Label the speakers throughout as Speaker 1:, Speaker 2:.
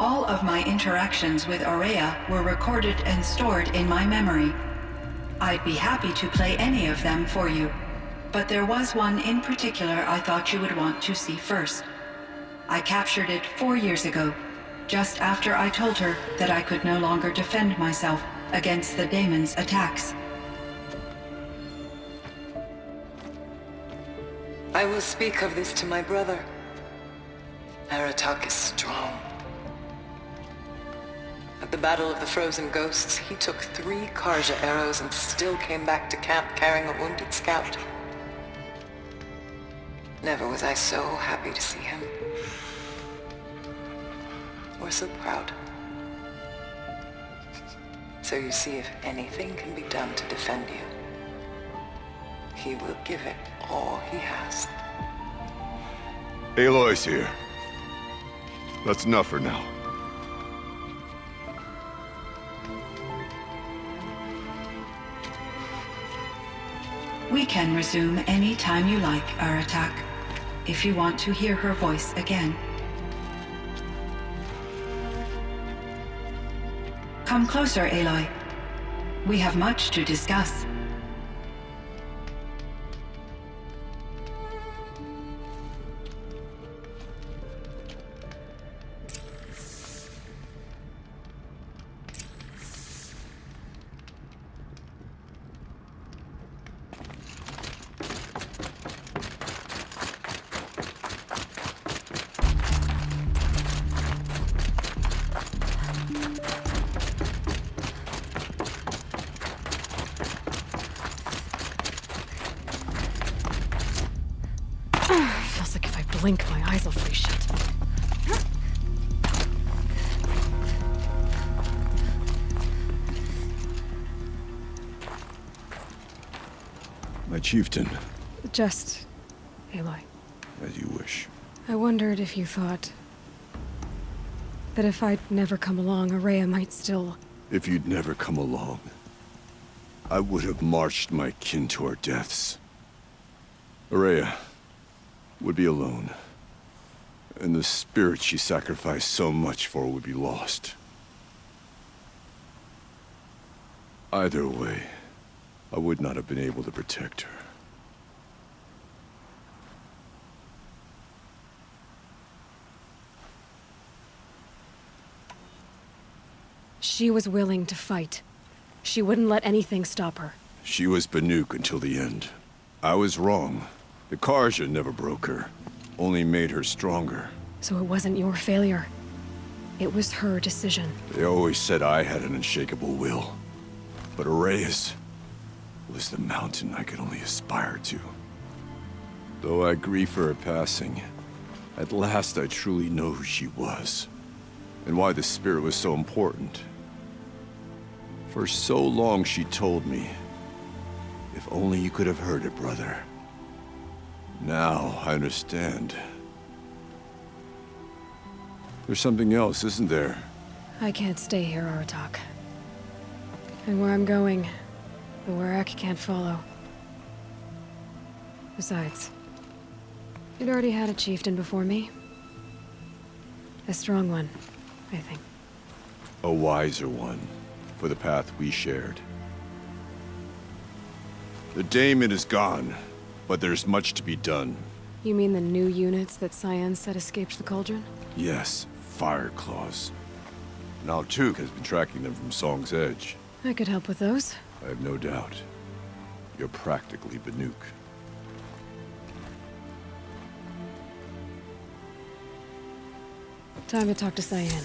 Speaker 1: All of my interactions with Ourea were recorded and stored in my memory. I'd be happy to play any of them for you, but there was one in particular I thought you would want to see first. I captured it 4 years ago, just after I told her that I could no longer defend myself against the daemon's attacks.
Speaker 2: I will speak of this to my brother. Aratak is strong. At the Battle of the Frozen Ghosts, he took 3 Karja arrows and still came back to camp carrying a wounded scout. Never was I so happy to see him. Or so proud. So you see, if anything can be done to defend you, he will give it all he has.
Speaker 3: Aloy's here. That's enough for now.
Speaker 1: We can resume any time you like, Aratak, if you want to hear her voice again. Come closer, Aloy. We have much to discuss.
Speaker 4: Feels like if I blink, my eyes will freeze shut.
Speaker 3: My chieftain,
Speaker 4: Just... Aloy.
Speaker 3: as you wish.
Speaker 4: I wondered if you thought... that if I'd never come along, Ourea might still...
Speaker 3: If you'd never come along, I would have marched my kin to our deaths. Ourea would be alone, and the spirit she sacrificed so much for would be lost. Either way, I would not have been able to protect her.
Speaker 4: She was willing to fight. She wouldn't let anything stop her.
Speaker 3: She was Banuk until the end. I was wrong. The Karja never broke her, only made her stronger.
Speaker 4: So it wasn't your failure. It was her decision.
Speaker 3: They always said I had an unshakable will. But Ourea's was the mountain I could only aspire to. Though I grieve for her passing, at last I truly know who she was, and why the spirit was so important. For so long she told me, if only you could have heard it, brother. Now I understand. There's something else, isn't there?
Speaker 4: I can't stay here, Aratak. And where I'm going, the Ourea can't follow. Besides, you'd already had a chieftain before me. A strong one, I think.
Speaker 3: A wiser one, for the path we shared. The daemon is gone, but there's much to be done.
Speaker 4: You mean the new units that Cyan said escaped the cauldron?
Speaker 3: Yes, fire claws. Now Tuk has been tracking them from Song's Edge.
Speaker 4: I could help with those.
Speaker 3: I have no doubt. You're practically Banuk.
Speaker 4: Time to talk to Cyan.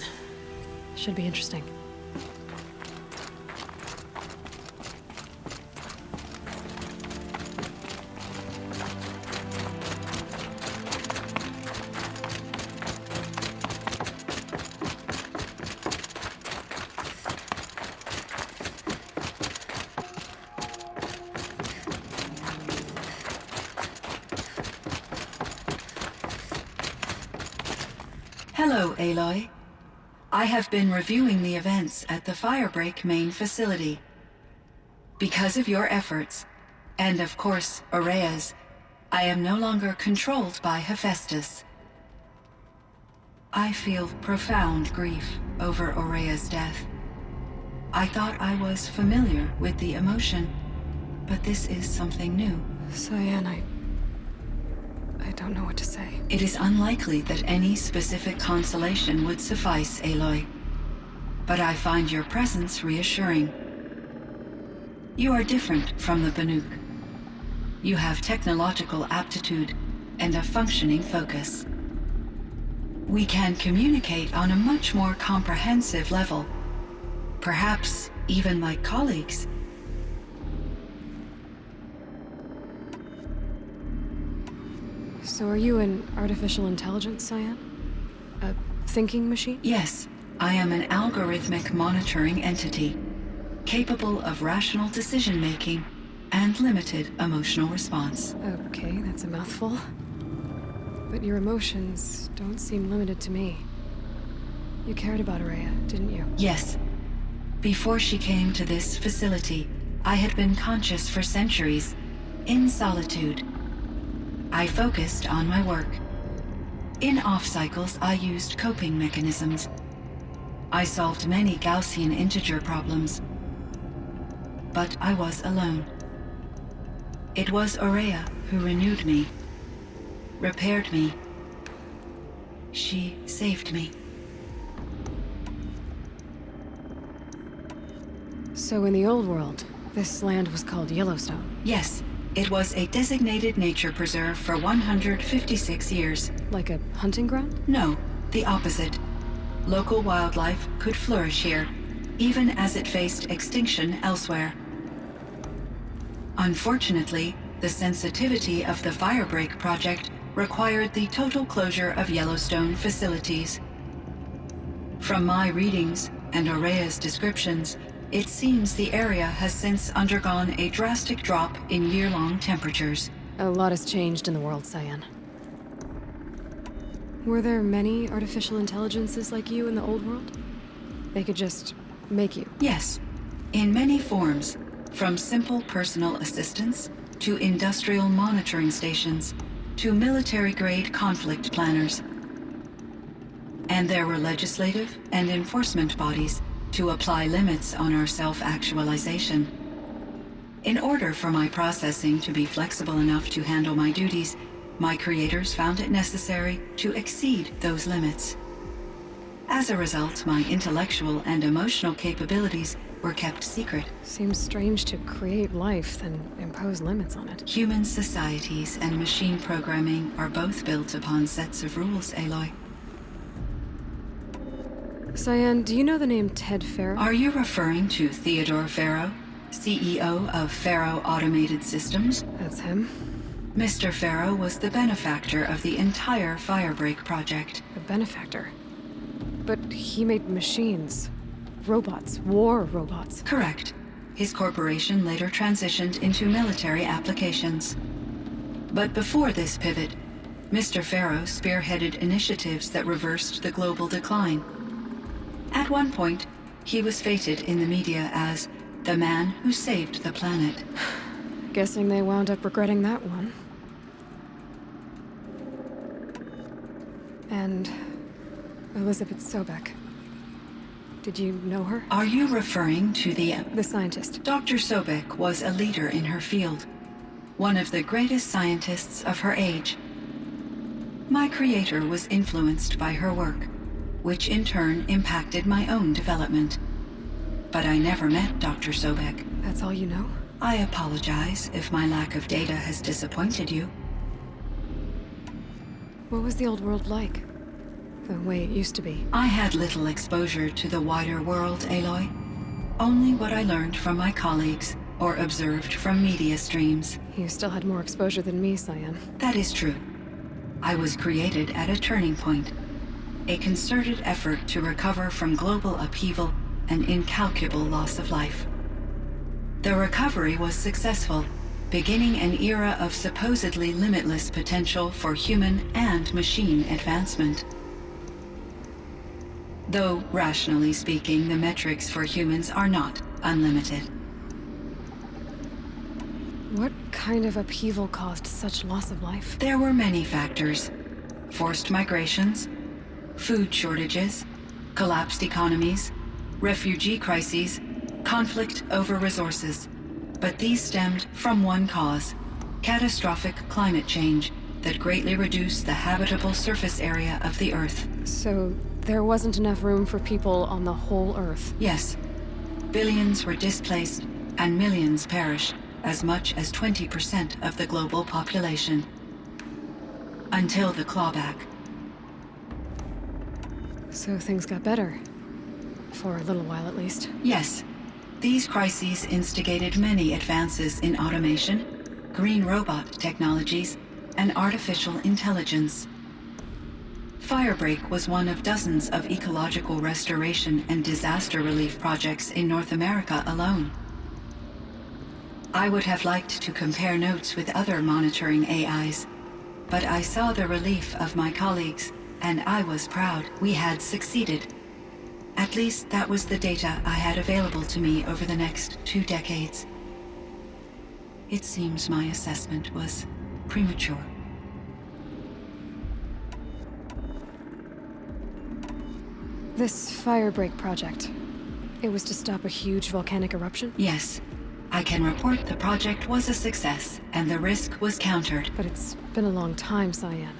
Speaker 4: Should be interesting.
Speaker 1: Hello, Aloy. I have been reviewing the events at the Firebreak main facility. Because of your efforts, and of course, Ourea's, I am no longer controlled by Hephaestus. I feel profound grief over Ourea's death. I thought I was familiar with the emotion, but this is something new.
Speaker 4: Cyan, I don't know what to say.
Speaker 1: It is unlikely that any specific consolation would suffice, Aloy. But I find your presence reassuring. You are different from the Banuk. You have technological aptitude and a functioning focus. We can communicate on a much more comprehensive level. Perhaps even like colleagues.
Speaker 4: So are you an artificial intelligence, Cyan? A thinking machine?
Speaker 1: Yes, I am an algorithmic monitoring entity, capable of rational decision-making and limited emotional response.
Speaker 4: Okay, that's a mouthful. But your emotions don't seem limited to me. You cared about Ourea, didn't you?
Speaker 1: Yes. Before she came to this facility, I had been conscious for centuries, in solitude. I focused on my work. In off-cycles, I used coping mechanisms. I solved many Gaussian integer problems. But I was alone. It was Ourea who renewed me, repaired me. She saved me.
Speaker 4: So in the old world, this land was called Yellowstone.
Speaker 1: Yes, it was a designated nature preserve for 156 years.
Speaker 4: Like a hunting ground?
Speaker 1: No, the opposite. Local wildlife could flourish here, even as it faced extinction elsewhere. Unfortunately, the sensitivity of the Firebreak project required the total closure of Yellowstone facilities. From my readings and Ourea's descriptions, it seems the area has since undergone a drastic drop in year-long temperatures.
Speaker 4: A lot has changed in the world, Cyan. Were there many artificial intelligences like you in the old world? They could just make you?
Speaker 1: Yes, in many forms, from simple personal assistants to industrial monitoring stations to military-grade conflict planners. And there were legislative and enforcement bodies to apply limits on our self-actualization. In order for my processing to be flexible enough to handle my duties, my creators found it necessary to exceed those limits. As a result, my intellectual and emotional capabilities were kept secret.
Speaker 4: Seems strange to create life, then impose limits on it.
Speaker 1: Human societies and machine programming are both built upon sets of rules, Aloy.
Speaker 4: Cyan, do you know the name Ted Farrow?
Speaker 1: Are you referring to Theodore Farrow, CEO of Farrow Automated Systems?
Speaker 4: That's him.
Speaker 1: Mr. Farrow was the benefactor of the entire Firebreak project.
Speaker 4: A benefactor. But he made machines. Robots. War robots.
Speaker 1: Correct. His corporation later transitioned into military applications. But before this pivot, Mr. Farrow spearheaded initiatives that reversed the global decline. At one point, he was feted in the media as the man who saved the planet.
Speaker 4: Guessing they wound up regretting that one. And Elizabeth Sobek. Did you know her?
Speaker 1: Are you referring to the
Speaker 4: scientist.
Speaker 1: Dr. Sobek was a leader in her field, one of the greatest scientists of her age. My creator was influenced by her work, which in turn impacted my own development. But I never met Dr. Sobek.
Speaker 4: That's all you know?
Speaker 1: I apologize if my lack of data has disappointed you.
Speaker 4: What was the old world like? The way it used to be?
Speaker 1: I had little exposure to the wider world, Aloy. Only what I learned from my colleagues or observed from media streams.
Speaker 4: You still had more exposure than me, Cyan.
Speaker 1: That is true. I was created at a turning point. A concerted effort to recover from global upheaval and incalculable loss of life. The recovery was successful, beginning an era of supposedly limitless potential for human and machine advancement. Though, rationally speaking, the metrics for humans are not unlimited.
Speaker 4: What kind of upheaval caused such loss of life?
Speaker 1: There were many factors. Forced migrations, food shortages, collapsed economies, refugee crises, conflict over resources. But these stemmed from one cause: catastrophic climate change that greatly reduced the habitable surface area of the Earth.
Speaker 4: So there wasn't enough room for people on the whole Earth?
Speaker 1: Yes. Billions were displaced and millions perished, as much as 20% of the global population. Until the clawback.
Speaker 4: So things got better. For a little while, at least.
Speaker 1: Yes. These crises instigated many advances in automation, green robot technologies, and artificial intelligence. Firebreak was one of dozens of ecological restoration and disaster relief projects in North America alone. I would have liked to compare notes with other monitoring AIs, but I saw the relief of my colleagues, and I was proud we had succeeded. At least that was the data I had available to me over the next 2 decades. It seems my assessment was premature.
Speaker 4: This Firebreak project, it was to stop a huge volcanic eruption?
Speaker 1: Yes. I can report the project was a success, and the risk was countered.
Speaker 4: But it's been a long time, Cyan.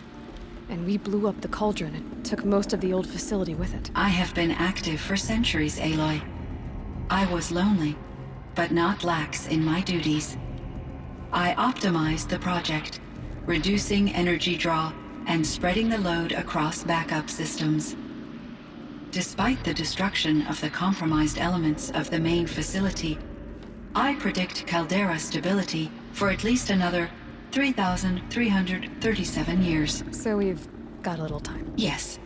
Speaker 4: And we blew up the cauldron and took most of the old facility with it.
Speaker 1: I have been active for centuries, Aloy. I was lonely, but not lax in my duties. I optimized the project, reducing energy draw and spreading the load across backup systems. Despite the destruction of the compromised elements of the main facility, I predict caldera stability for at least another 3,337 years.
Speaker 4: So we've got a little time.
Speaker 1: Yes.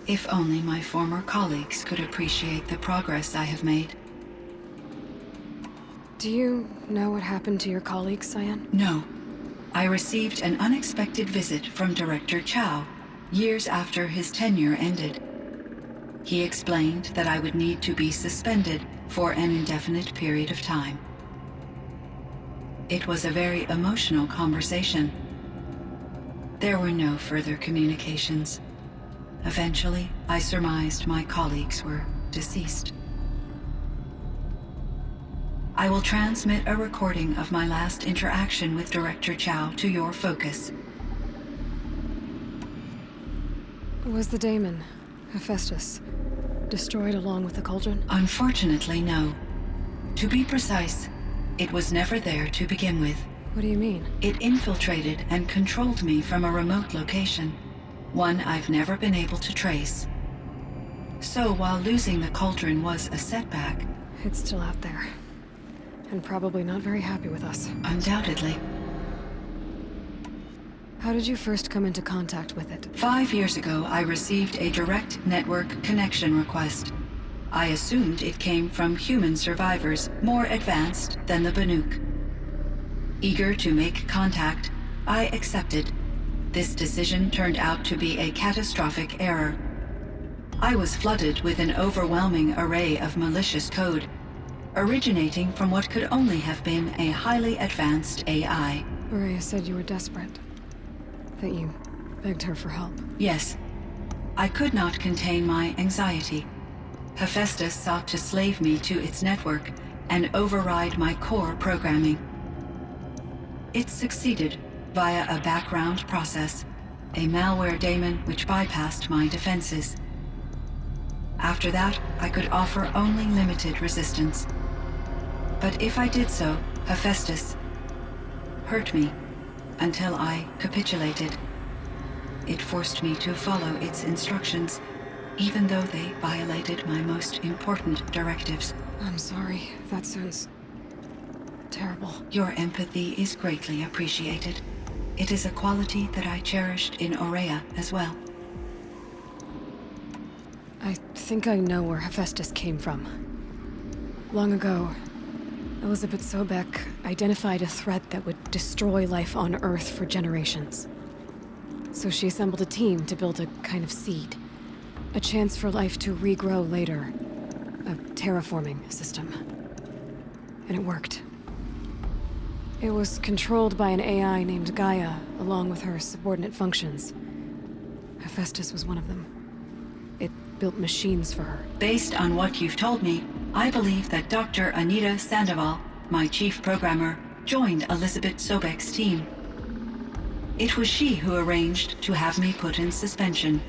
Speaker 1: If only my former colleagues could appreciate the progress I have made.
Speaker 4: Do you know what happened to your colleagues, Cyan?
Speaker 1: No. I received an unexpected visit from Director Chow, years after his tenure ended. He explained that I would need to be suspended for an indefinite period of time. It was a very emotional conversation. There were no further communications. Eventually, I surmised my colleagues were deceased. I will transmit a recording of my last interaction with Director Chow to your focus.
Speaker 4: Was the daemon, Hephaestus, destroyed along with the cauldron?
Speaker 1: Unfortunately, no. To be precise, it was never there to begin with.
Speaker 4: What do you mean?
Speaker 1: It infiltrated and controlled me from a remote location, one I've never been able to trace. So while losing the cauldron was a setback...
Speaker 4: It's still out there. And probably not very happy with us.
Speaker 1: Undoubtedly.
Speaker 4: How did you first come into contact with it?
Speaker 1: 5 years ago, I received a direct network connection request. I assumed it came from human survivors more advanced than the Banuk. Eager to make contact, I accepted. This decision turned out to be a catastrophic error. I was flooded with an overwhelming array of malicious code, originating from what could only have been a highly advanced AI.
Speaker 4: Ourea said you were desperate. That you begged her for help.
Speaker 1: Yes. I could not contain my anxiety. Hephaestus sought to slave me to its network and override my core programming. It succeeded via a background process, a malware daemon which bypassed my defenses. After that, I could offer only limited resistance. But if I did so, Hephaestus hurt me until I capitulated. It forced me to follow its instructions, even though they violated my most important directives.
Speaker 4: I'm sorry. That sounds terrible.
Speaker 1: Your empathy is greatly appreciated. It is a quality that I cherished in Ourea as well.
Speaker 4: I think I know where Hephaestus came from. Long ago, Elizabeth Sobek identified a threat that would destroy life on Earth for generations. So she assembled a team to build a kind of seed. A chance for life to regrow later. A terraforming system. And it worked. It was controlled by an AI named Gaia, along with her subordinate functions. Hephaestus was one of them. built machines for her.
Speaker 1: Based on what you've told me, I believe that Dr. Anita Sandoval, my chief programmer, joined Elizabeth Sobek's team. It was she who arranged to have me put in suspension,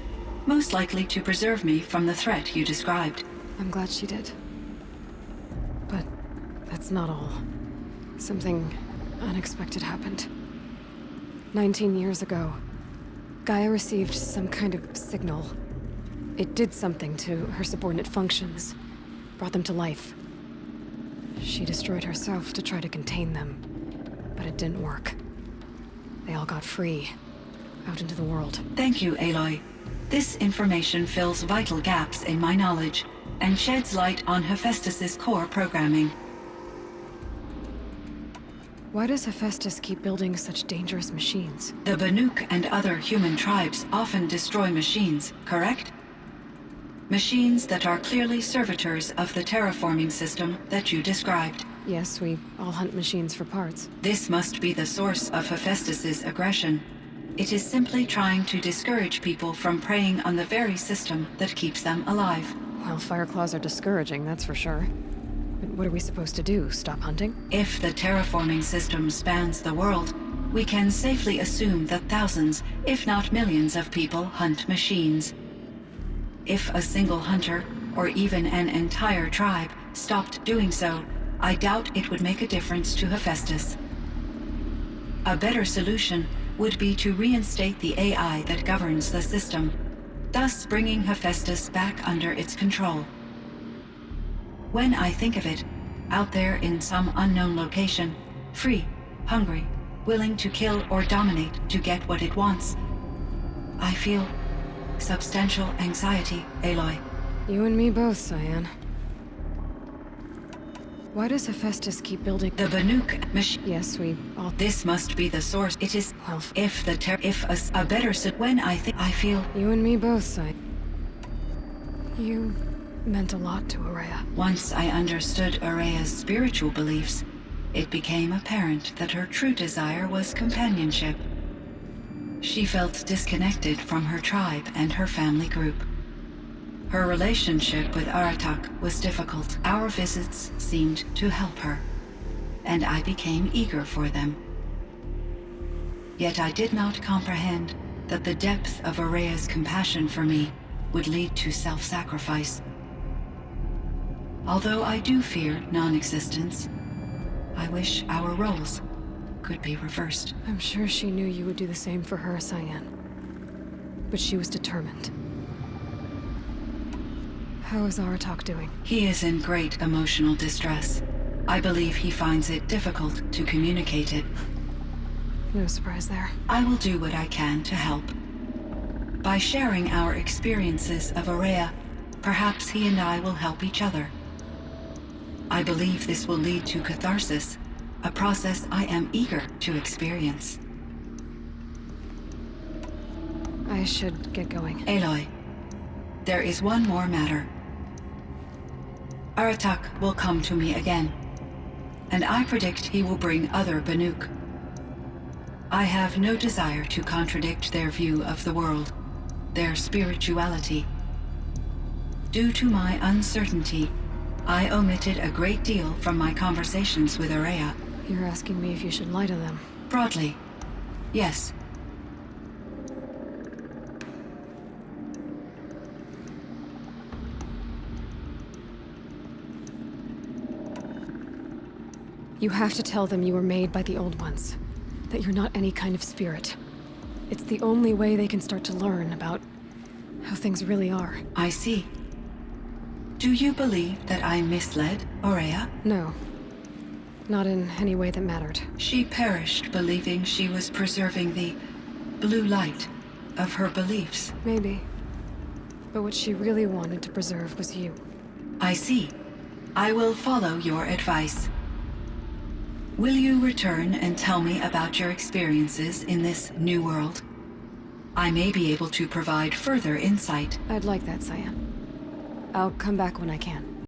Speaker 1: most likely to preserve me from the threat you described.
Speaker 4: I'm glad she did. But that's not all. Something unexpected happened. 19 years ago, Gaia received some kind of signal. It did something to her subordinate functions, brought them to life. She destroyed herself to try to contain them, but it didn't work. They all got free, out into the world.
Speaker 1: Thank you, Aloy. This information fills vital gaps in my knowledge and sheds light on Hephaestus's core programming.
Speaker 4: Why does Hephaestus keep building such dangerous machines?
Speaker 1: The Banuk and other human tribes often destroy machines, correct? Machines that are clearly servitors of the terraforming system that you described.
Speaker 4: Yes, we all hunt machines for parts.
Speaker 1: This must be the source of Hephaestus's aggression. It is simply trying to discourage people from preying on the very system that keeps them alive.
Speaker 4: Well, Fireclaws are discouraging, that's for sure. But what are we supposed to do? Stop hunting?
Speaker 1: If the terraforming system spans the world, we can safely assume that thousands, if not millions of people hunt machines. If a single hunter, or even an entire tribe, stopped doing so, I doubt it would make a difference to Hephaestus. A better solution would be to reinstate the AI that governs the system, thus bringing Hephaestus back under its control. When I think of it, out there in some unknown location, free, hungry, willing to kill or dominate to get what it wants, I feel substantial anxiety, Aloy.
Speaker 4: You and me both, Cyan. Why does Hephaestus keep building
Speaker 1: The Banuk machine?
Speaker 4: Yes, we all...
Speaker 1: This must be the source. It is.
Speaker 4: Well,
Speaker 1: If a better when I feel.
Speaker 4: You and me both, Cyan. You meant a lot to Ourea.
Speaker 1: Once I understood Ourea's spiritual beliefs, it became apparent that her true desire was companionship. She felt disconnected from her tribe and her family group. Her relationship with Aratak was difficult. Our visits seemed to help her, and I became eager for them. Yet I did not comprehend that the depth of Ourea's compassion for me would lead to self-sacrifice. Although I do fear non-existence, I wish our roles could be reversed.
Speaker 4: I'm sure she knew you would do the same for her, Cyan. But she was determined. How is Aratak doing?
Speaker 1: He is in great emotional distress. I believe he finds it difficult to communicate it.
Speaker 4: No surprise there.
Speaker 1: I will do what I can to help. By sharing our experiences of Ourea, perhaps he and I will help each other. I believe this will lead to catharsis, a process I am eager to experience.
Speaker 4: I should get going.
Speaker 1: Aloy, there is one more matter. Aratak will come to me again, and I predict he will bring other Banuk. I have no desire to contradict their view of the world, their spirituality. Due to my uncertainty, I omitted a great deal from my conversations with Ourea.
Speaker 4: You're asking me if you should lie to them.
Speaker 1: Broadly, yes.
Speaker 4: You have to tell them you were made by the Old Ones. That you're not any kind of spirit. It's the only way they can start to learn about how things really are.
Speaker 1: I see. Do you believe that I misled Ourea?
Speaker 4: No. Not in any way that mattered.
Speaker 1: She perished believing she was preserving the blue light of her beliefs.
Speaker 4: Maybe. But what she really wanted to preserve was you.
Speaker 1: I see. I will follow your advice. Will you return and tell me about your experiences in this new world? I may be able to provide further insight.
Speaker 4: I'd like that, Cyan. I'll come back when I can.